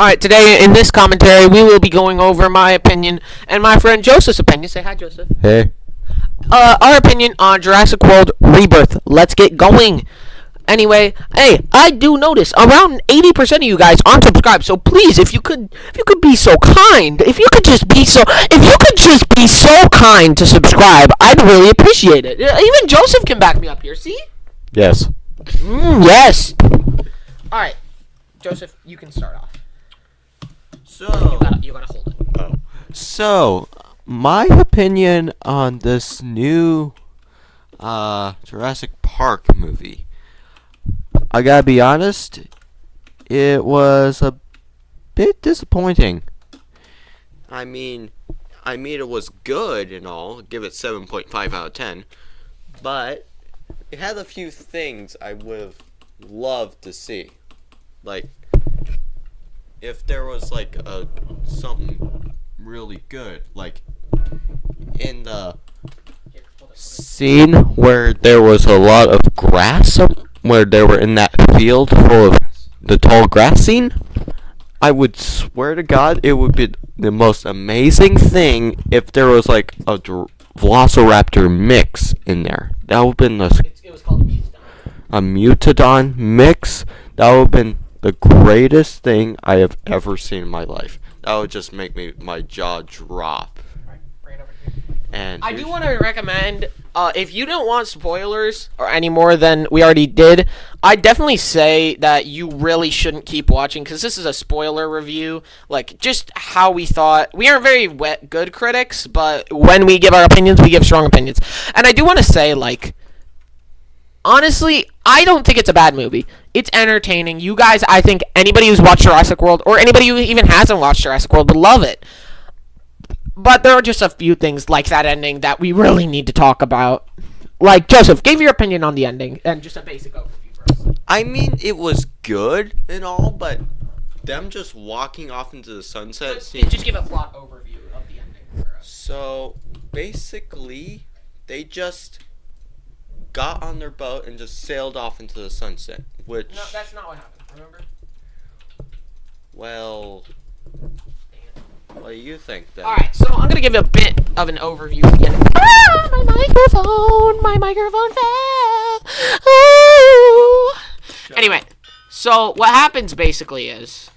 Alright, today in this commentary, we will be going over my opinion and my friend Joseph's opinion. Say hi, Joseph. Hey. Our opinion on Jurassic World Rebirth. Let's get going. Anyway, hey, I do notice around 80% of you guys aren't subscribed. So please, if you could be so kind, if you could just be so kind to subscribe, I'd really appreciate it. Even Joseph can back me up here. See? Yes. Yes. All right, Joseph, you can start off. So You gotta hold it. Oh. So, my opinion on this new Jurassic Park movie. I gotta be honest, it was a bit disappointing. I mean it was good and all. Give it 7.5 out of 10. But it had a few things I would have loved to see. Like, if there was like something really good, like in the scene where there was a lot of grass, where they were in that field full of the tall grass scene, I would swear to God it would be the most amazing thing if there was like a Velociraptor mix in there. That would have been It was called a Mutodon mix. That would have been the greatest thing I have ever seen in my life. That would just make my jaw drop. And I do want to recommend, if you don't want spoilers or any more than we already did, I definitely say that you really shouldn't keep watching, because this is a spoiler review. Like, just how we thought. We aren't very good critics, but when we give our opinions, we give strong opinions. And I do want to say, like, honestly, I don't think it's a bad movie. It's entertaining. You guys, I think anybody who's watched Jurassic World, or anybody who even hasn't watched Jurassic World, would love it. But there are just a few things like that ending that we really need to talk about. Like, Joseph, give your opinion on the ending, and just a basic overview for us. I mean, it was good and all, but them just walking off into the sunset Just give a plot overview of the ending for us. So, basically, they just got on their boat and just sailed off into the sunset, which... No, that's not what happened, remember? Well... What do you think, then? Alright, so I'm gonna give you a bit of an overview again. My microphone fell. Ooh. Anyway, so what happens basically is,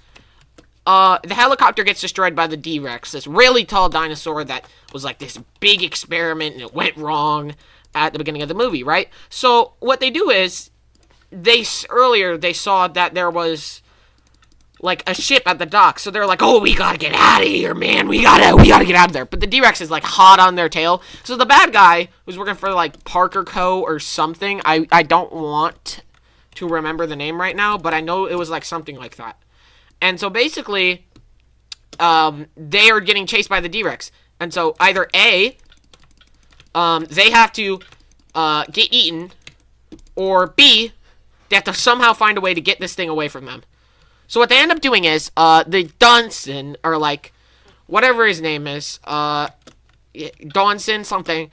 the helicopter gets destroyed by the D-Rex, this really tall dinosaur that was like this big experiment and it went wrong at the beginning of the movie, right? So what they do is, earlier they saw that there was like a ship at the dock, so they're like, oh, we gotta get out of here, man, we gotta get out of there. But the D-Rex is like hot on their tail, so the bad guy who's working for like Parker Co. or something, I don't want to remember the name right now, but I know it was like something like that. And so basically, they are getting chased by the D-Rex, and so either A, they have to get eaten, or B, they have to somehow find a way to get this thing away from them. So what they end up doing is, the Dunson, or like, whatever his name is, Donson something,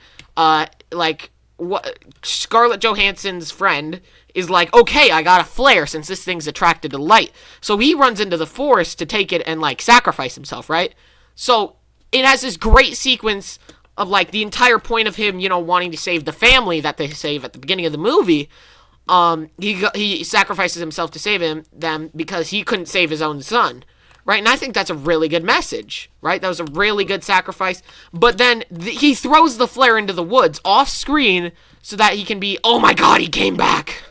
Scarlett Johansson's friend is like, okay, I got a flare since this thing's attracted to light. So he runs into the forest to take it and like sacrifice himself, right? So it has this great sequence of like the entire point of him, wanting to save the family that they save at the beginning of the movie. He sacrifices himself to save them because he couldn't save his own son, right? And I think that's a really good message, right? That was a really good sacrifice. But then he throws the flare into the woods off screen so that he can be, oh my God, he came back.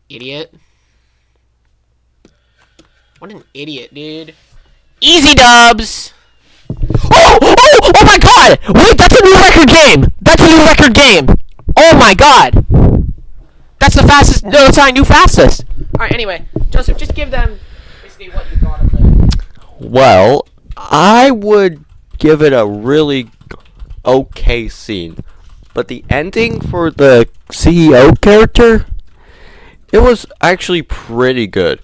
Idiot. What an idiot, dude. Easy dubs. Oh my God! Wait, that's a new record game. Oh my God! That's the fastest. No, it's not new fastest. Alright, anyway, Joseph, just give them basically what you thought of it. Well, I would give it a really okay scene. But the ending for the CEO character, it was actually pretty good.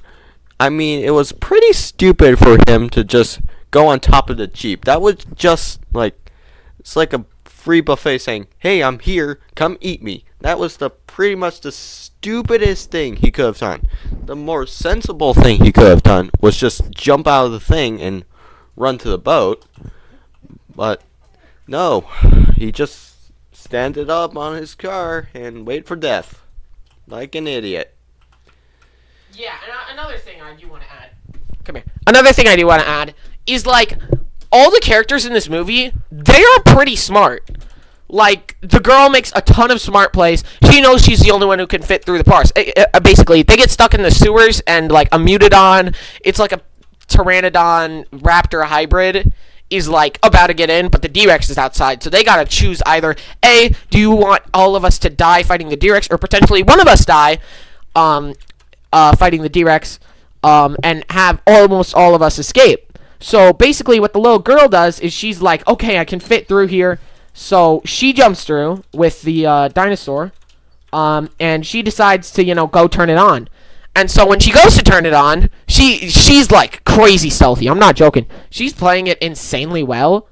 I mean, it was pretty stupid for him to just go on top of the Jeep. That was just like, it's like a free buffet saying, hey, I'm here, come eat me. That was pretty much the stupidest thing he could have done. The more sensible thing he could have done was just jump out of the thing and run to the boat. But no, he just standed up on his car and waited for death. Like an idiot. Yeah, and another thing I do want to add. Come here. Another thing I do want to add is, like, all the characters in this movie, they are pretty smart. Like, the girl makes a ton of smart plays. She knows she's the only one who can fit through the parks. Basically, they get stuck in the sewers, and, like, a Mutodon, it's like a Pteranodon Raptor hybrid, is, like, about to get in, but the D-Rex is outside. So they gotta choose either, A, do you want all of us to die fighting the D-Rex, or potentially one of us die fighting the D-Rex, and have almost all of us escape. So basically what the little girl does is she's like, okay, I can fit through here. So she jumps through with the dinosaur, and she decides to, go turn it on. And so when she goes to turn it on, she's like crazy stealthy. I'm not joking. She's playing it insanely well,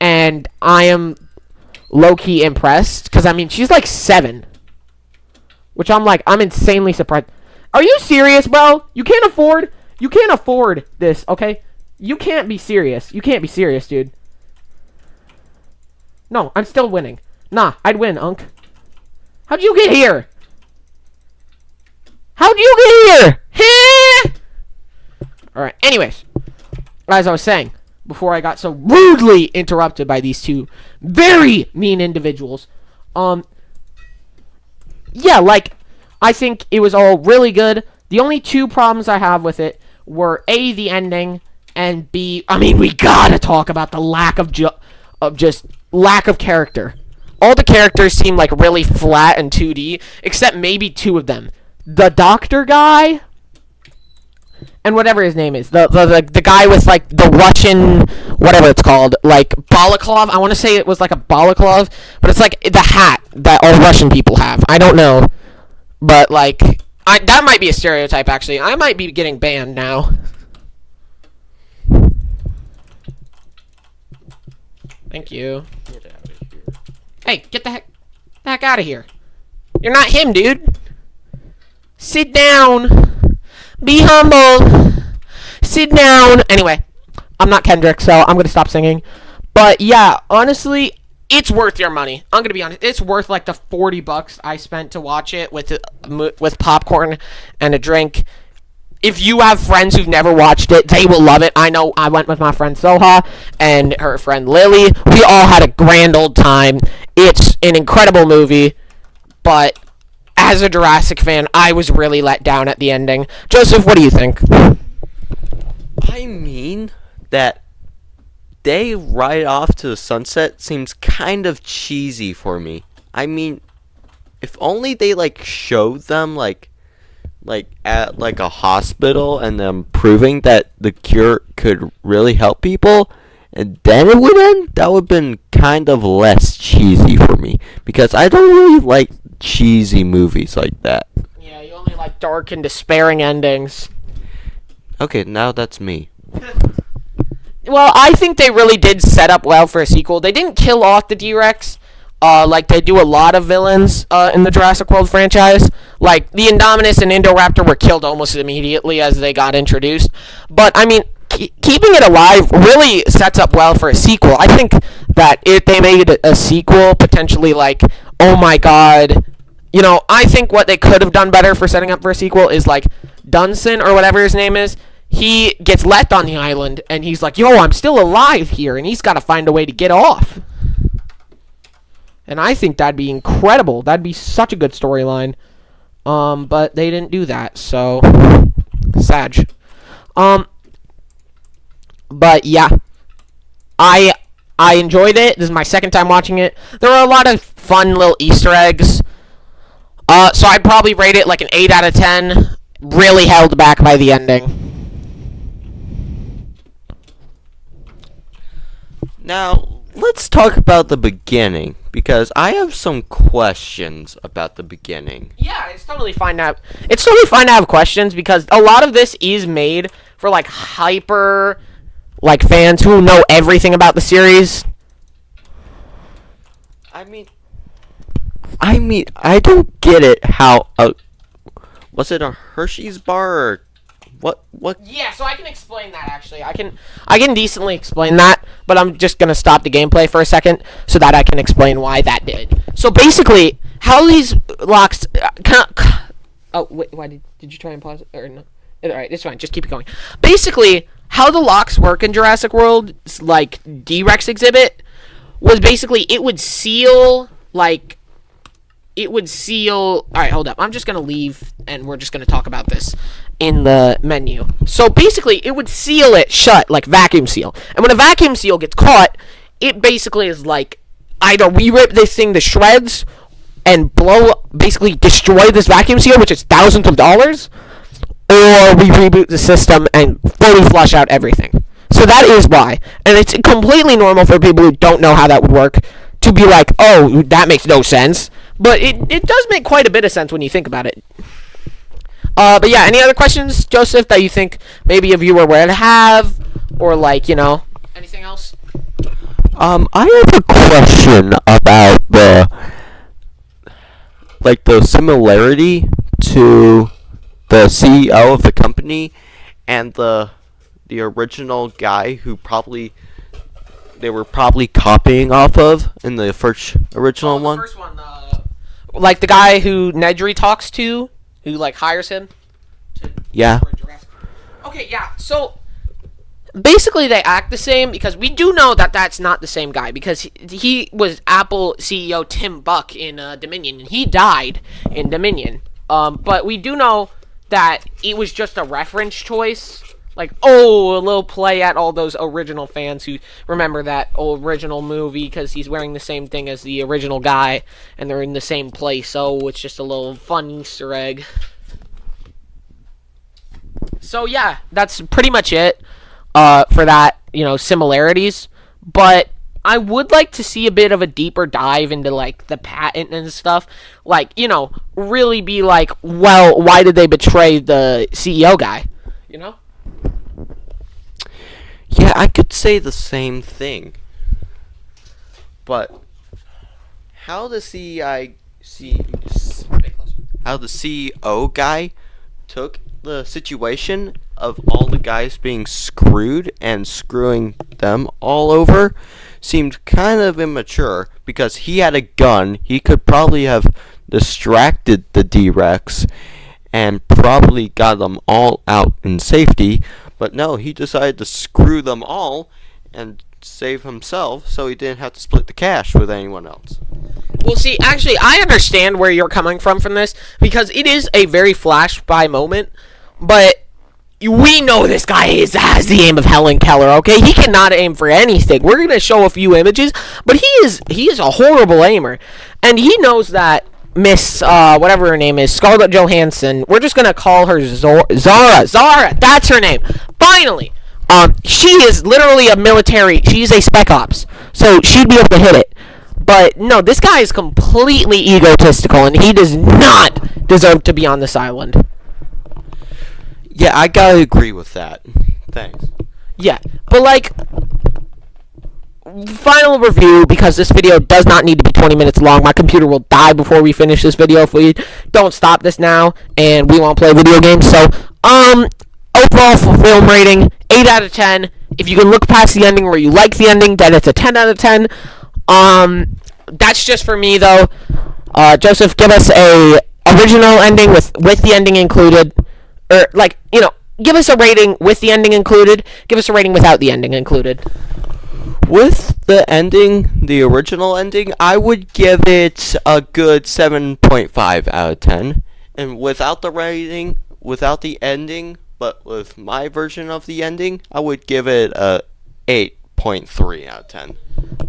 and I am low-key impressed, because, I mean, she's like 7, which I'm insanely surprised. Are you serious, bro? You can't afford this, okay? You can't be serious. You can't be serious, dude. No, I'm still winning. Nah, I'd win, Unk. How'd you get here? How'd you get here? Alright, anyways. As I was saying, before I got so rudely interrupted by these two very mean individuals. Yeah, like, I think it was all really good. The only two problems I have with it were A, the ending, and B, I mean, we gotta talk about the lack of lack of character. All the characters seem like really flat and 2D, except maybe 2 of them. The doctor guy, and whatever his name is, the guy with, like, the Russian, whatever it's called, like, balaclava. I want to say it was like a balaclava, but it's like the hat that all Russian people have. I don't know, but, like, that might be a stereotype, actually. I might be getting banned now. Thank you. Get out of here. Hey, get the heck out of here. You're not him, dude. Sit down. Be humble. Sit down. Anyway, I'm not Kendrick, so I'm going to stop singing. But yeah, honestly, it's worth your money. I'm going to be honest. It's worth like the $40 I spent to watch it with popcorn and a drink. If you have friends who've never watched it, they will love it. I know I went with my friend Soha and her friend Lily. We all had a grand old time. It's an incredible movie, but as a Jurassic fan, I was really let down at the ending. Joseph, what do you think? I mean, that they ride off to the sunset seems kind of cheesy for me. I mean, if only they, like, showed them, like at, like, a hospital and them proving that the cure could really help people, and then it would end, that would have been kind of less cheesy for me. Because I don't really like cheesy movies like that. Yeah, you only like dark and despairing endings. Okay, now that's me. Well, I think they really did set up well for a sequel. They didn't kill off the D-Rex, like they do a lot of villains in the Jurassic World franchise. Like, the Indominus and Indoraptor were killed almost immediately as they got introduced. But, I mean, keeping it alive really sets up well for a sequel. I think that if they made a sequel, potentially, like, oh my god, I think what they could have done better for setting up for a sequel is, like, Dunson, or whatever his name is, he gets left on the island, and he's like, yo, I'm still alive here, and he's got to find a way to get off. And I think that'd be incredible. That'd be such a good storyline. But they didn't do that, so sad. But yeah, I enjoyed it. This is my second time watching it. There were a lot of fun little Easter eggs. So I'd probably rate it like an 8 out of 10. Really held back by the ending. Now, let's talk about the beginning, because I have some questions about the beginning. Yeah, it's totally fine to have questions, because a lot of this is made for, like, hyper, like, fans who know everything about the series. I mean, I mean, I don't get it. How was it a Hershey's bar or what? Yeah, so I can explain that actually. I can decently explain that, but I'm just gonna stop the gameplay for a second so that I can explain why that did. So basically, how these locks. Oh wait, why did you try and pause it or no? All right, it's fine. Just keep it going. Basically, how the locks work in Jurassic World, like D-Rex exhibit, was basically it would seal like. It would seal. All right, hold up. I'm just gonna leave, and we're just gonna talk about this in the menu. So basically, it would seal it shut, like vacuum seal. And when a vacuum seal gets caught, it basically is like either we rip this thing to shreds and basically destroy this vacuum seal, which is thousands of dollars, or we reboot the system and fully flush out everything. So that is why, and it's completely normal for people who don't know how that would work to be like, oh, that makes no sense. But it does make quite a bit of sense when you think about it. But yeah, any other questions, Joseph, that you think maybe a viewer would have? Or like, anything else? I have a question about the similarity to the CEO of the company and the original guy who they were probably copying off of in the first original one. The first one, like the guy who Nedry talks to, who like hires him. Yeah. Okay, yeah. So basically, they act the same because we do know that that's not the same guy because he was Apple CEO Tim Buck in Dominion, and he died in Dominion. But we do know that it was just a reference choice. Like, a little play at all those original fans who remember that original movie because he's wearing the same thing as the original guy and they're in the same place. So it's just a little fun Easter egg. So yeah, that's pretty much it for that, similarities. But I would like to see a bit of a deeper dive into like the patent and stuff. Like, really be like, well, why did they betray the CEO guy? Yeah, I could say the same thing. But how the CEO guy took the situation of all the guys being screwed and screwing them all over seemed kind of immature because he had a gun. He could probably have distracted the D-Rex and probably got them all out in safety. But no, he decided to screw them all and save himself so he didn't have to split the cash with anyone else. Well, see, actually, I understand where you're coming from this because it is a very flash-by moment, but we know this guy has the aim of Helen Keller, okay? He cannot aim for anything. We're going to show a few images, but he is a horrible aimer, and he knows that Miss, whatever her name is, Scarlett Johansson, we're just gonna call her Zara, that's her name, finally, she is literally she's a spec ops, so she'd be able to hit it, but no, this guy is completely egotistical, and he does not deserve to be on this island. Yeah, I gotta agree with that. Thanks. Yeah, but like, final review, because this video does not need to be 20 minutes long. My computer will die before we finish this video if we don't stop this now and we won't play video games. So, overall film rating, 8 out of 10. If you can look past the ending or you like the ending, then it's a 10 out of 10. That's just for me, though. Joseph, give us a original ending with the ending included. Or, give us a rating with the ending included. Give us a rating without the ending included. With the ending, the original ending, I would give it a good 7.5 out of 10. And without the ending, but with my version of the ending, I would give it a 8.3 out of 10.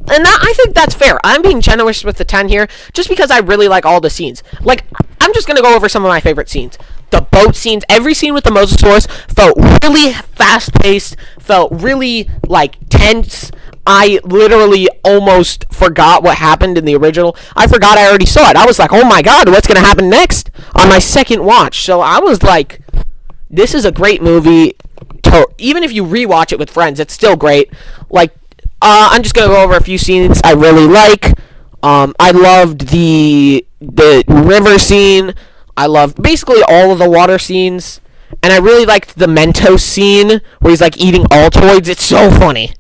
And I think that's fair. I'm being generous with the 10 here, just because I really like all the scenes. Like, I'm just going to go over some of my favorite scenes. The boat scenes, every scene with the Mosasaurus felt really fast-paced, felt really, tense. I literally almost forgot what happened in the original. I forgot I already saw it. I was like, oh my god, what's going to happen next? On my second watch. So I was like, this is a great movie. Even if you rewatch it with friends, it's still great. I'm just going to go over a few scenes I really like. I loved the river scene. I loved basically all of the water scenes. And I really liked the Mentos scene where he's like eating Altoids. It's so funny.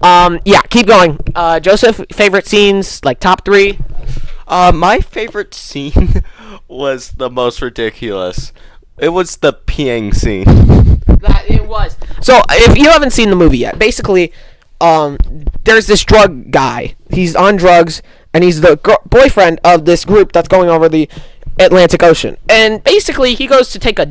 Yeah, keep going. Joseph, favorite scenes, like top 3? My favorite scene was the most ridiculous. It was the peeing scene. That it was. So if you haven't seen the movie yet, basically, there's this drug guy. He's on drugs, and he's the boyfriend of this group that's going over the Atlantic Ocean. And basically, he goes to take a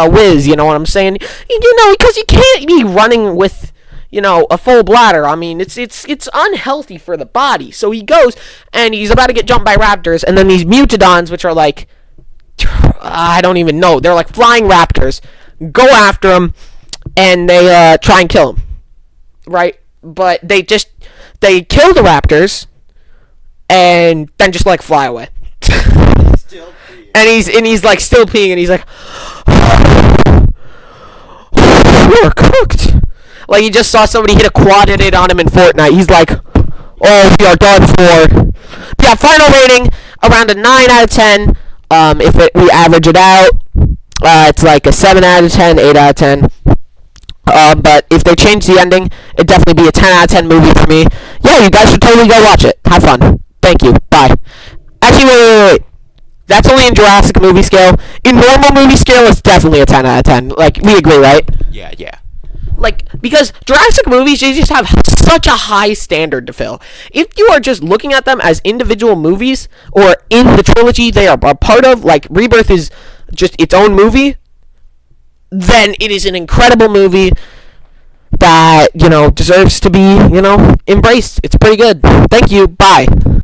whiz. You know what I'm saying? Because you can't be running with a full bladder. I mean, it's unhealthy for the body. So he goes, and he's about to get jumped by raptors, and then these mutodons, which are like, I don't even know. They're like flying raptors. Go after him, and they try and kill him. Right? But they kill the raptors, and then just like fly away. Still peeing. And he's like still peeing, and he's like, we're cooked. Like, he just saw somebody hit a quad-hit on him in Fortnite. He's like, oh, we are done for. But yeah, final rating, around a 9 out of 10. If we average it out, it's like a 7 out of 10, 8 out of 10. But if they change the ending, it'd definitely be a 10 out of 10 movie for me. Yeah, you guys should totally go watch it. Have fun. Thank you. Bye. Actually, wait. That's only in Jurassic movie scale. In normal movie scale, it's definitely a 10 out of 10. Like, we agree, right? Yeah. Like, because Jurassic movies, they just have such a high standard to fill. If you are just looking at them as individual movies, or in the trilogy they are a part of, like Rebirth is just its own movie, then it is an incredible movie that, deserves to be, embraced. It's pretty good. Thank you. Bye.